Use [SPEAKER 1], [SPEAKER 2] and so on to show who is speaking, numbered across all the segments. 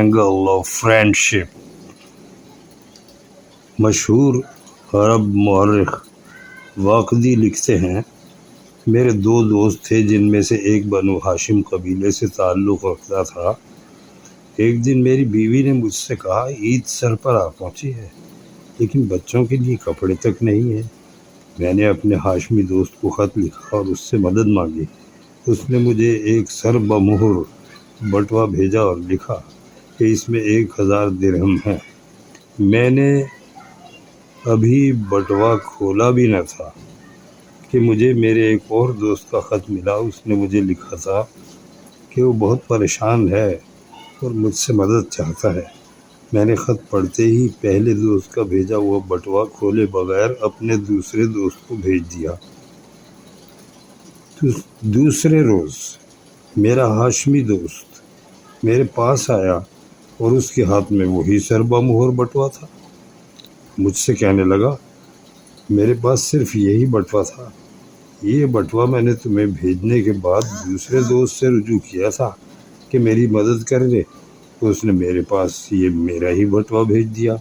[SPEAKER 1] Angle of friendship. مشہور عرب مورخ واقدی لکھتے ہیں، میرے دو دوست تھے جن میں سے ایک بنو ہاشم قبیلے سے تعلق رکھتا تھا۔ ایک دن میری بیوی نے مجھ سے کہا، عید سر پر آ پہنچی ہے لیکن بچوں کے لیے کپڑے تک نہیں ہیں۔ میں نے اپنے ہاشمی دوست کو خط لکھا اور اس سے مدد مانگی۔ اس نے مجھے ایک سر بمہر بٹوا بھیجا اور لکھا کہ اس میں 1000 درہم ہیں۔ میں نے ابھی بٹوا کھولا بھی نہ تھا کہ مجھے میرے ایک اور دوست کا خط ملا۔ اس نے مجھے لکھا تھا کہ وہ بہت پریشان ہے اور مجھ سے مدد چاہتا ہے۔ میں نے خط پڑھتے ہی پہلے دوست کا بھیجا ہوا بٹوا کھولے بغیر اپنے دوسرے دوست کو بھیج دیا۔ دوسرے روز میرا ہاشمی دوست میرے پاس آیا اور اس کے ہاتھ میں وہی سر بمہر بٹوا تھا۔ مجھ سے کہنے لگا، میرے پاس صرف یہی بٹوا تھا۔ یہ بٹوا میں نے تمہیں بھیجنے کے بعد دوسرے دوست سے رجوع کیا تھا کہ میری مدد کر دے، تو اس نے میرے پاس یہ میرا ہی بٹوا بھیج دیا۔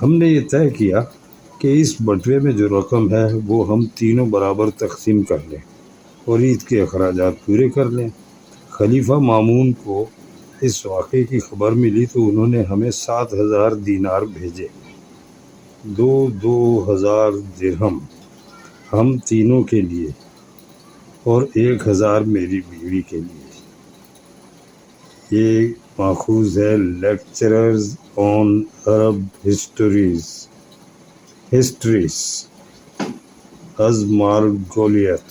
[SPEAKER 1] ہم نے یہ طے کیا کہ اس بٹوے میں جو رقم ہے وہ ہم تینوں برابر تقسیم کر لیں اور عید کے اخراجات پورے کر لیں۔ خلیفہ مامون کو اس واقعے کی خبر ملی تو انہوں نے ہمیں 7000 دینار بھیجے، 2000 درہم ہم تینوں کے لیے اور 1000 میری بیوی کے لیے۔ یہ ماخوذ ہے lectures on Arab history's is مارگولیت۔